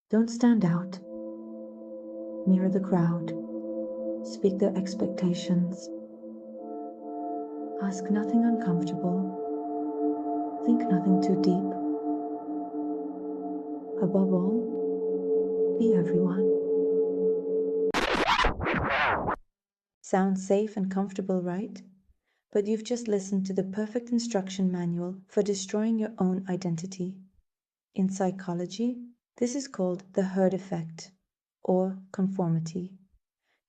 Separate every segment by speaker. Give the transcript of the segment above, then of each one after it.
Speaker 1: Don't stand out. Mirror the crowd. Speak their expectations. Ask nothing uncomfortable. Think nothing too deep. Above all, be everyone. Sounds safe and comfortable, right? But you've just listened to the perfect instruction manual for destroying your own identity. In psychology, this is called the herd effect, or conformity.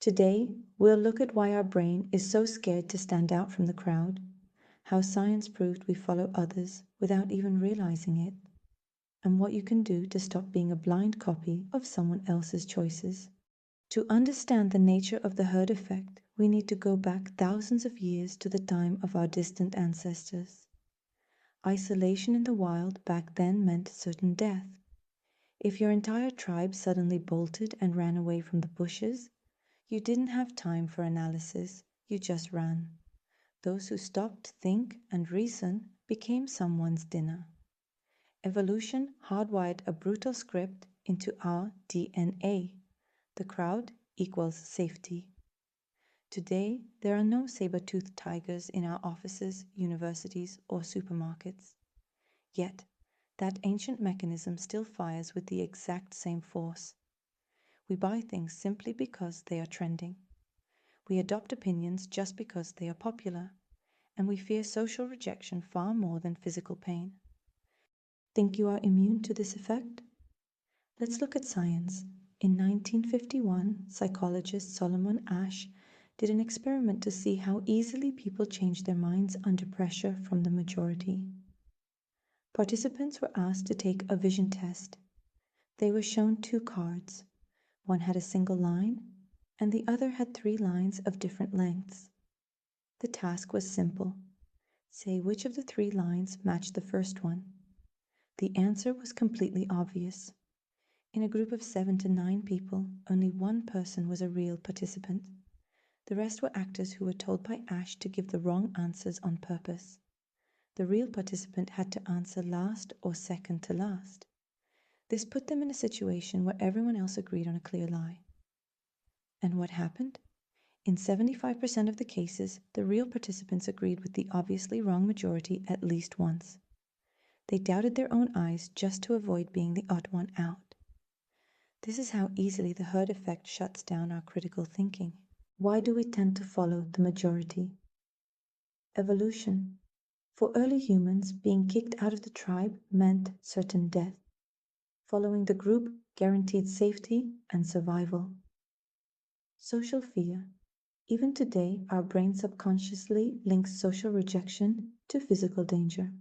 Speaker 1: Today, we'll look at why our brain is so scared to stand out from the crowd, how science proved we follow others without even realizing it, and what you can do to stop being a blind copy of someone else's choices. To understand the nature of the herd effect, we need to go back thousands of years to the time of our distant ancestors. Isolation in the wild back then meant certain death. If your entire tribe suddenly bolted and ran away from the bushes, you didn't have time for analysis, you just ran. Those who stopped to think and reason became someone's dinner. Evolution hardwired a brutal script into our DNA. The crowd equals safety. Today, there are no saber-toothed tigers in our offices, universities, or supermarkets. Yet, that ancient mechanism still fires with the exact same force. We buy things simply because they are trending. We adopt opinions just because they are popular. And we fear social rejection far more than physical pain. Think you are immune to this effect? Let's look at science. In 1951, psychologist Solomon Asch did an experiment to see how easily people change their minds under pressure from the majority. Participants were asked to take a vision test. They were shown two cards. One had a single line, and the other had three lines of different lengths. The task was simple. Say which of the three lines matched the first one. The answer was completely obvious. In a group of 7 to 9 people, only one person was a real participant. The rest were actors who were told by Ash to give the wrong answers on purpose. The real participant had to answer last or second to last. This put them in a situation where everyone else agreed on a clear lie. And what happened? In 75% of the cases, the real participants agreed with the obviously wrong majority at least once. They doubted their own eyes just to avoid being the odd one out. This is how easily the herd effect shuts down our critical thinking. Why do we tend to follow the majority? Evolution. For early humans, being kicked out of the tribe meant certain death. Following the group guaranteed safety and survival. Social fear. Even today, our brain subconsciously links social rejection to physical danger.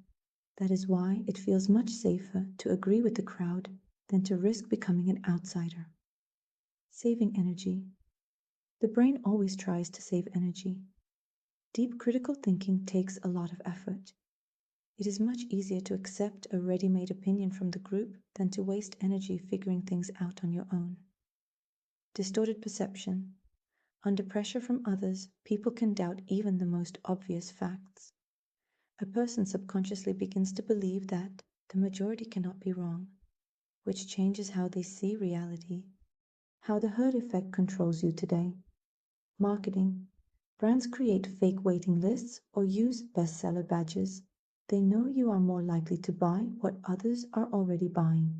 Speaker 1: That is why it feels much safer to agree with the crowd than to risk becoming an outsider. Saving energy. The brain always tries to save energy. Deep critical thinking takes a lot of effort. It is much easier to accept a ready-made opinion from the group than to waste energy figuring things out on your own. Distorted perception. Under pressure from others, people can doubt even the most obvious facts. A person subconsciously begins to believe that the majority cannot be wrong, which changes how they see reality. How the herd effect controls you today. Marketing. Brands create fake waiting lists or use bestseller badges. They know you are more likely to buy what others are already buying.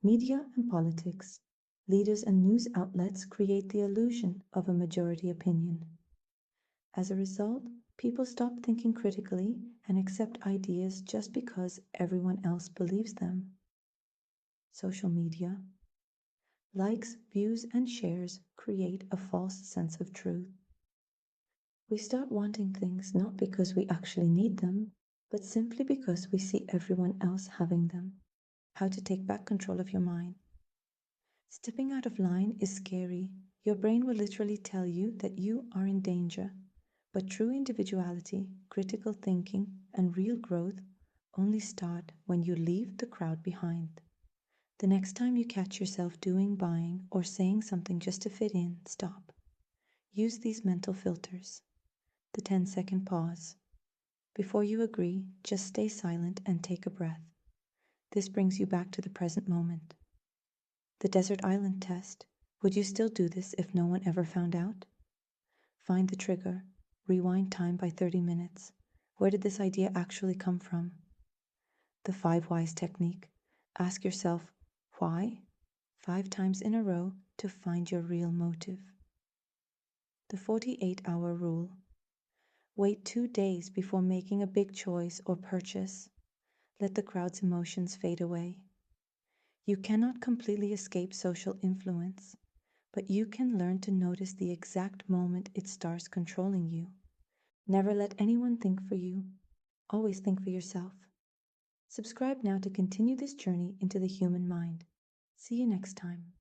Speaker 1: Media and politics. Leaders and news outlets create the illusion of a majority opinion. As a result, people stop thinking critically and accept ideas just because everyone else believes them. Social media. Likes, views, and shares create a false sense of truth. We start wanting things not because we actually need them, but simply because we see everyone else having them. How to take back control of your mind. Stepping out of line is scary. Your brain will literally tell you that you are in danger. But true individuality, critical thinking, and real growth only start when you leave the crowd behind. The next time you catch yourself doing, buying, or saying something just to fit in, stop. Use these mental filters. The 10-second pause. Before you agree, just stay silent and take a breath. This brings you back to the present moment. The desert island test. Would you still do this if no one ever found out? Find the trigger. Rewind time by 30 minutes. Where did this idea actually come from? The 5 whys technique. Ask yourself, why? 5 times in a row to find your real motive. The 48-hour rule. Wait 2 days before making a big choice or purchase. Let the crowd's emotions fade away. You cannot completely escape social influence, but you can learn to notice the exact moment it starts controlling you. Never let anyone think for you. Always think for yourself. Subscribe now to continue this journey into the human mind. See you next time.